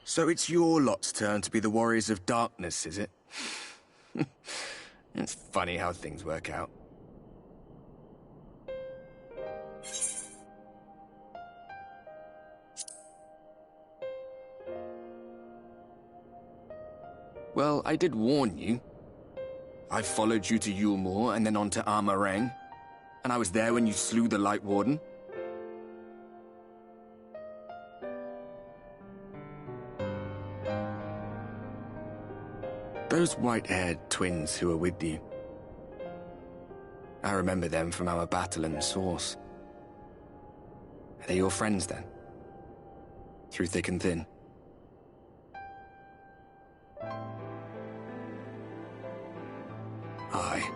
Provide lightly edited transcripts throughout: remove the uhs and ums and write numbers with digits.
So it's your lot's turn to be the Warriors of Darkness, is it? It's funny how things work out. Well, I did warn you. I followed you to Yulmore and then on to Armareng. And I was there when you slew the Light Warden. Those white-haired twins who were with you. I remember them from our battle in the Source. Are they your friends then? Through thick and thin? Aye.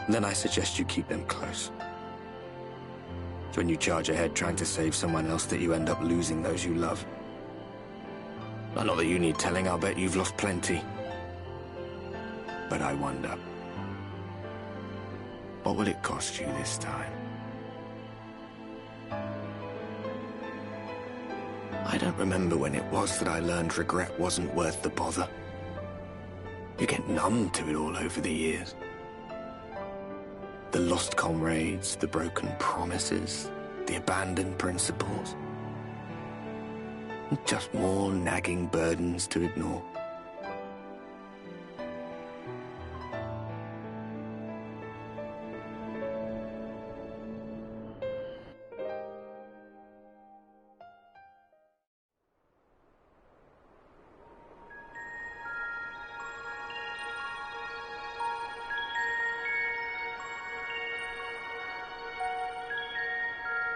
Then I suggest you keep them close. It's when you charge ahead trying to save someone else that you end up losing those you love. Not that you need telling, I'll bet you've lost plenty. But I wonder, what will it cost you this time? I don't remember when it was that I learned regret wasn't worth the bother. You get numb to it all over the years. The lost comrades, the broken promises, the abandoned principles. Just more nagging burdens to ignore.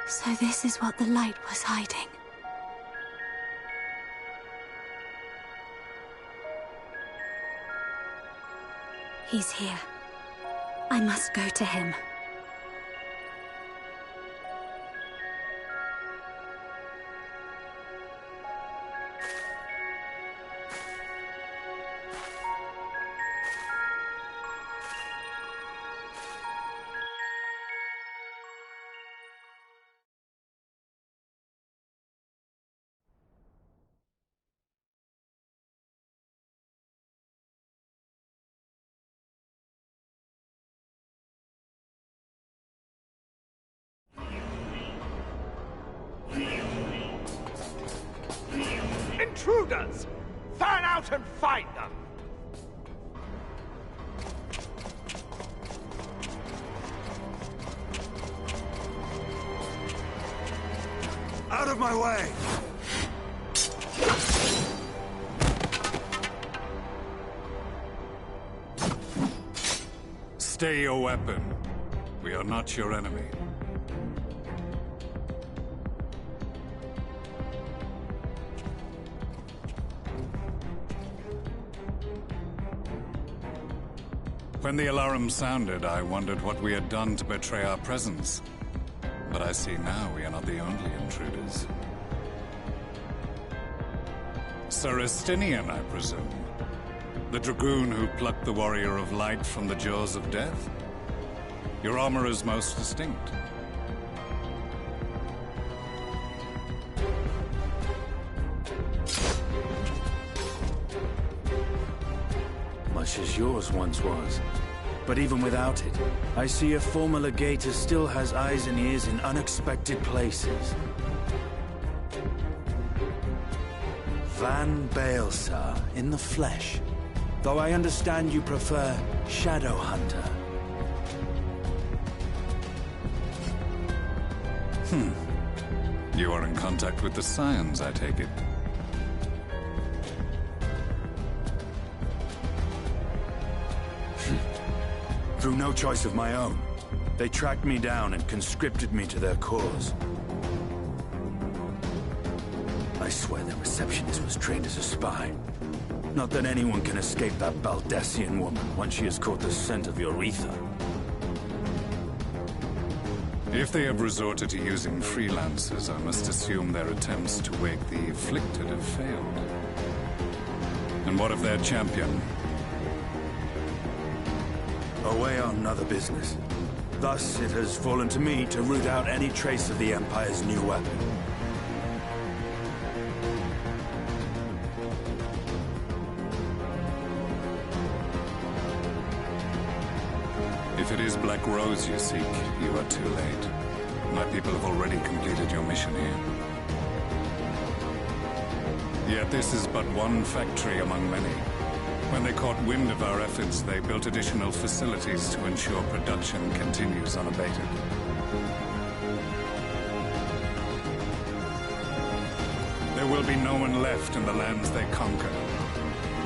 So this is what the light was hiding. He's here. I must go to him. Intruders! Fan out and find them! Out of my way! Stay your weapon. We are not your enemy. When the alarm sounded, I wondered what we had done to betray our presence. But I see now we are not the only intruders. Sir Estinian, I presume. The dragoon who plucked the Warrior of Light from the jaws of death? Your armor is most distinct. Much as yours once was. But even without it, I see a former legator still has eyes and ears in unexpected places. Van Baelsar, in the flesh. Though I understand you prefer Shadowhunter. You are in contact with the Scions, I take it. Through no choice of my own. They tracked me down and conscripted me to their cause. I swear the receptionist was trained as a spy. Not that anyone can escape that Baldesion woman once she has caught the scent of your ether. If they have resorted to using freelancers, I must assume their attempts to wake the afflicted have failed. And what of their champion? Away on other business. Thus, it has fallen to me to root out any trace of the Empire's new weapon. it is Black Rose you seek, you are too late. My people have already completed your mission here. Yet this is but one factory among many. When they caught wind of our efforts, they built additional facilities to ensure production continues unabated. There will be no one left in the lands they conquer.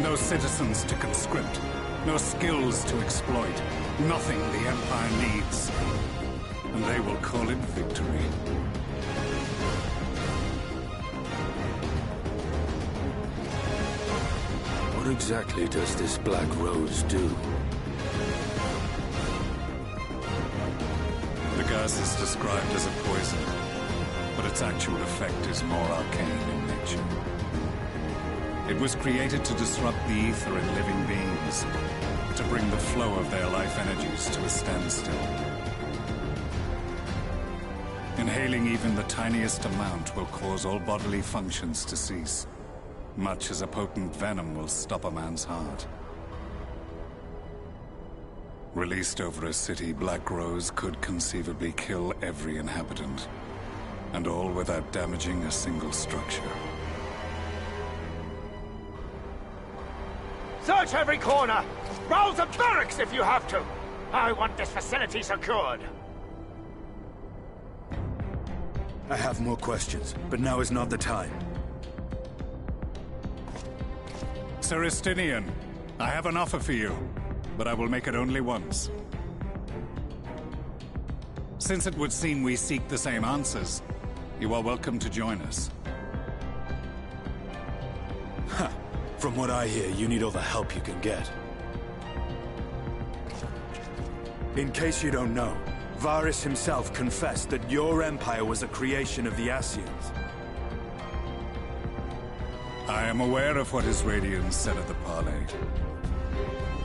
No citizens to conscript. No skills to exploit. Nothing the Empire needs. And they will call it victory. What exactly does this Black Rose do? The gas is described as a poison, but its actual effect is more arcane in nature. It was created to disrupt the ether in living beings, to bring the flow of their life energies to a standstill. Inhaling even the tiniest amount will cause all bodily functions to cease, much as a potent venom will stop a man's heart. Released over a city, Black Rose could conceivably kill every inhabitant, and all without damaging a single structure. Search every corner! Rouse the barracks if you have to! I want this facility secured! I have more questions, but now is not the time. Sir Estinian, I have an offer for you, but I will make it only once. Since it would seem we seek the same answers, you are welcome to join us. Ha! From what I hear, you need all the help you can get. In case you don't know, Varys himself confessed that your empire was a creation of the Ascians. I am aware of what his Radiance said at the parley.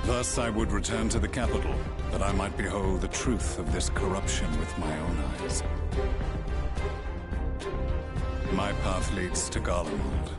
Thus I would return to the capital, that I might behold the truth of this corruption with my own eyes. My path leads to Garlemald.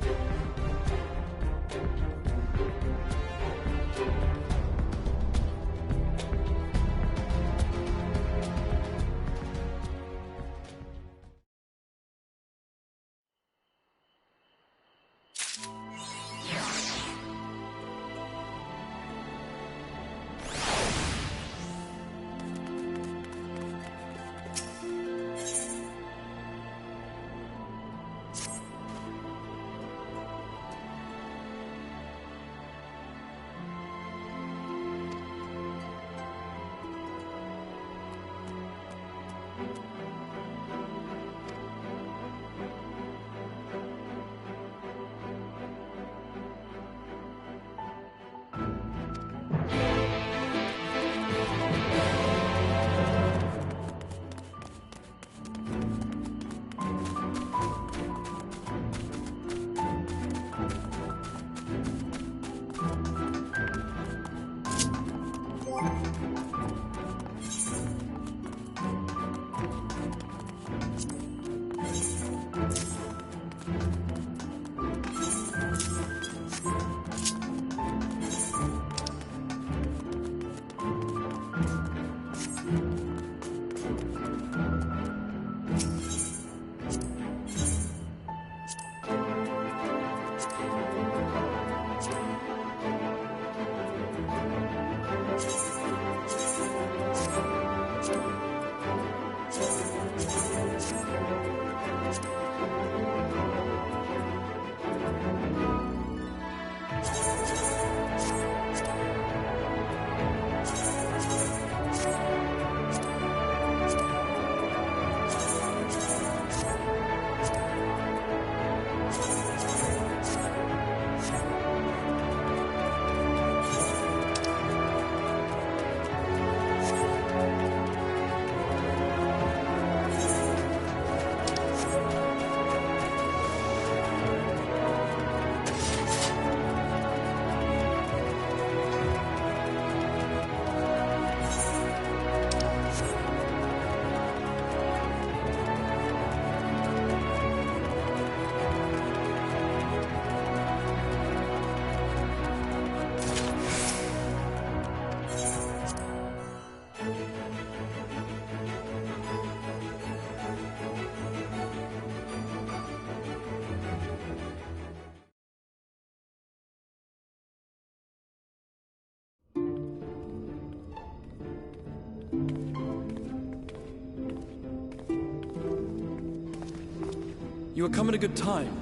You have come at a good time.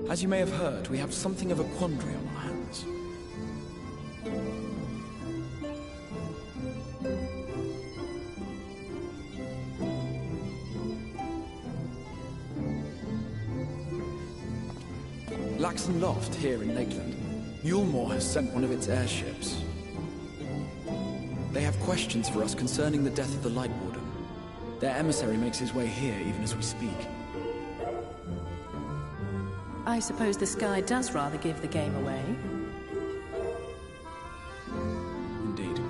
As you may have heard, we have something of a quandary on our hands. Laxon Loft, here in Lakeland. Yulmore has sent one of its airships. They have questions for us concerning the death of the Light Warden. Their emissary makes his way here even as we speak. I suppose the sky does rather give the game away. Indeed.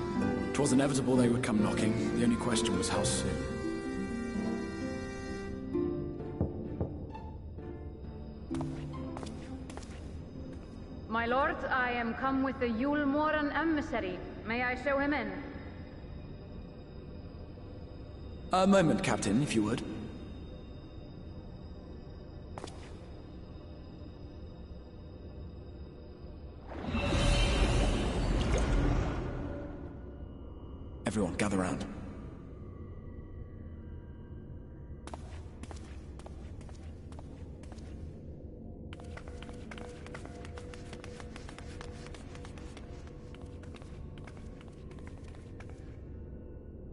'Twas inevitable they would come knocking. The only question was how soon. My lord, I am come with the Yulmoran emissary. May I show him in? A moment, Captain, if you would. Everyone, gather round.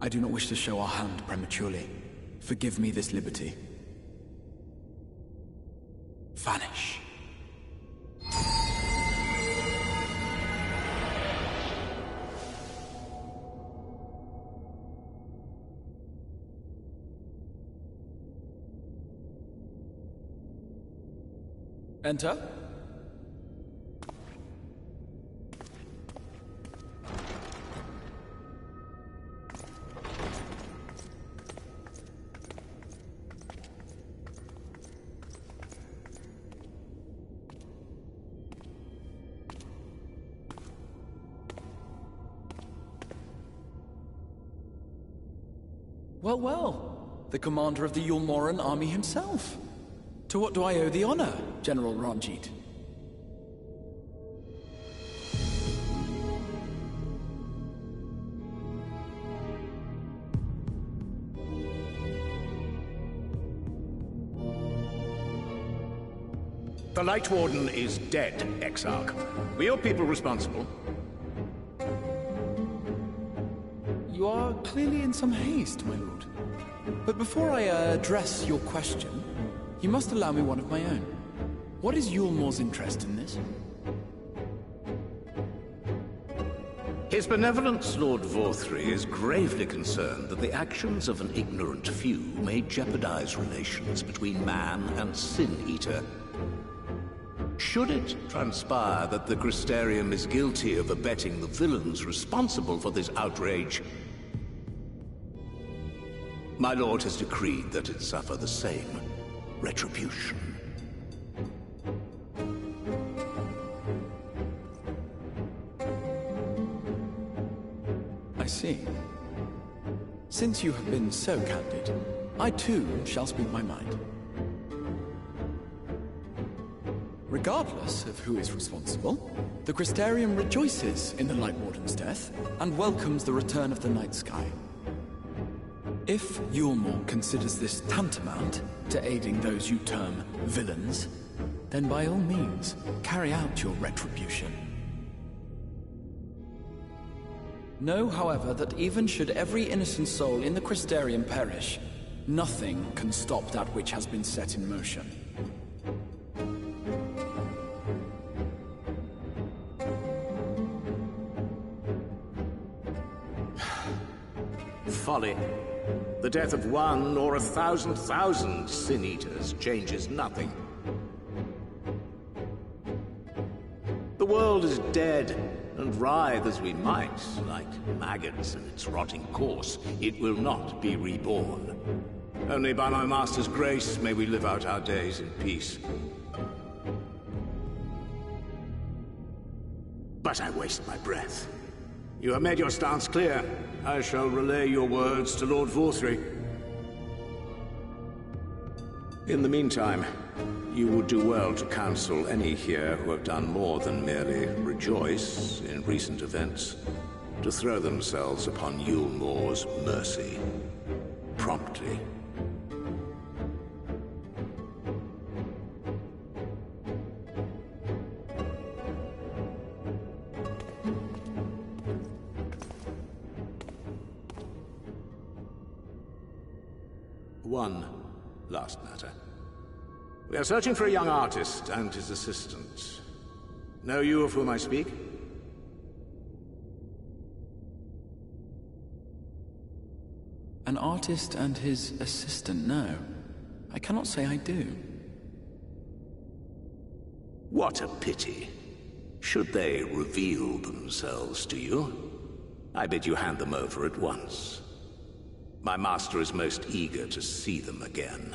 I do not wish to show our hand prematurely. Forgive me this liberty. Vanish. Enter. Well, well. The commander of the Yulmoran army himself. To what do I owe the honor, General Ranjit? The Light Warden is dead, Exarch. Were your people responsible? You are clearly in some haste, my lord. But before I address your question, you must allow me one of my own. What is Yulmore's interest in this? His Benevolence, Lord Vorthry, is gravely concerned that the actions of an ignorant few may jeopardize relations between man and Sin Eater. Should it transpire that the Crystarium is guilty of abetting the villains responsible for this outrage, my lord has decreed that it suffer the same retribution. I see. Since you have been so candid, I too shall speak my mind. Regardless of who is responsible, the Crystarium rejoices in the Light Warden's death and welcomes the return of the night sky. If Yulmore considers this tantamount to aiding those you term villains, then by all means, carry out your retribution. Know, however, that even should every innocent soul in the Crystarium perish, nothing can stop that which has been set in motion. Folly. The death of one or 1,000,000 Sin Eaters changes nothing. The world is dead, and writhe as we might, like maggots in its rotting course, it will not be reborn. Only by my master's grace may we live out our days in peace. But I waste my breath. You have made your stance clear. I shall relay your words to Lord Vorthry. In the meantime, you would do well to counsel any here who have done more than merely rejoice in recent events, to throw themselves upon Yulmore's mercy, promptly. One last matter. We are searching for a young artist and his assistant. Know you of whom I speak? An artist and his assistant, no. I cannot say I do. What a pity. Should they reveal themselves to you, I bid you hand them over at once. My master is most eager to see them again.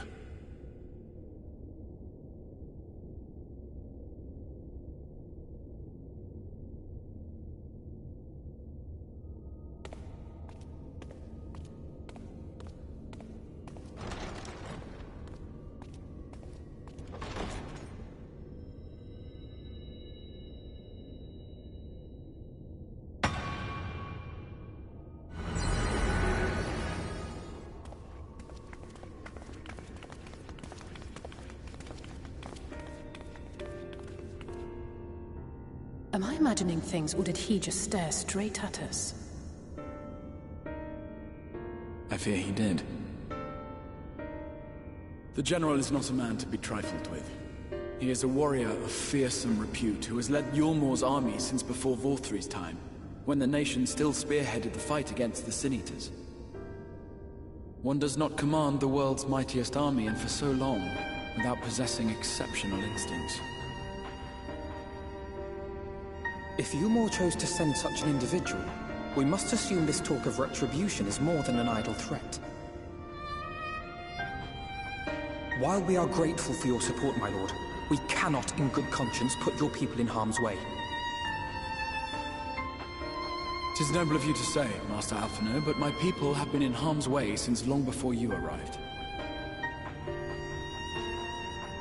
Am I imagining things, or did he just stare straight at us? I fear he did. The General is not a man to be trifled with. He is a warrior of fearsome repute who has led Yulmor's army since before Vorthri's time, when the nation still spearheaded the fight against the Sin-Eaters. One does not command the world's mightiest army, and for so long, without possessing exceptional instincts. If Yulmor chose to send such an individual, we must assume this talk of retribution is more than an idle threat. While we are grateful for your support, my lord, we cannot in good conscience put your people in harm's way. 'Tis noble of you to say, Master Alphinaud, but my people have been in harm's way since long before you arrived.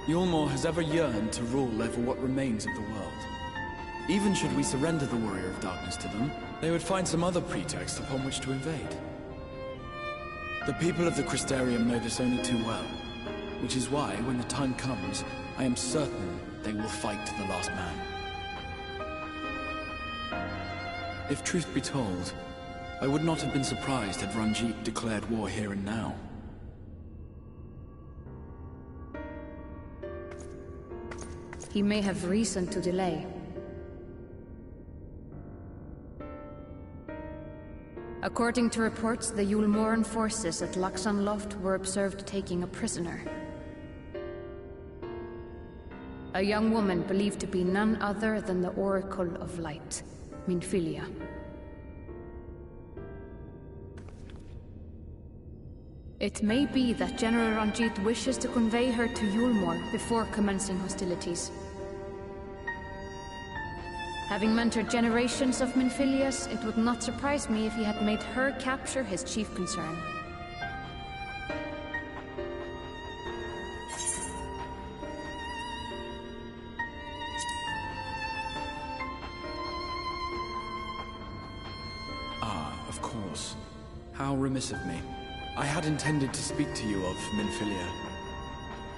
Yulmor has ever yearned to rule over what remains of the world. Even should we surrender the Warrior of Darkness to them, they would find some other pretext upon which to invade. The people of the Crystarium know this only too well, which is why, when the time comes, I am certain they will fight to the last man. If truth be told, I would not have been surprised had Ranjit declared war here and now. He may have reason to delay. According to reports, the Yulmoran forces at Laxan Loft were observed taking a prisoner. A young woman believed to be none other than the Oracle of Light, Minfilia. It may be that General Ranjit wishes to convey her to Yulmor before commencing hostilities. Having mentored generations of Minfilias, it would not surprise me if he had made her capture his chief concern. Ah, of course. How remiss of me. I had intended to speak to you of Minfilia.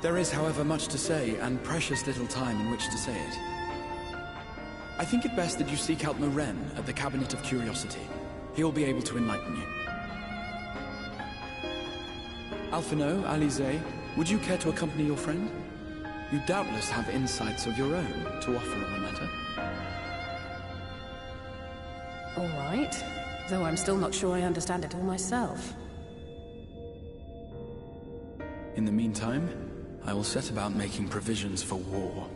There is, however, much to say, and precious little time in which to say it. I think it best that you seek out Maren at the Cabinet of Curiosity. He will be able to enlighten you. Alphinaud, Alisaie, would you care to accompany your friend? You doubtless have insights of your own to offer on the matter. All right, though I'm still not sure I understand it all myself. In the meantime, I will set about making provisions for war.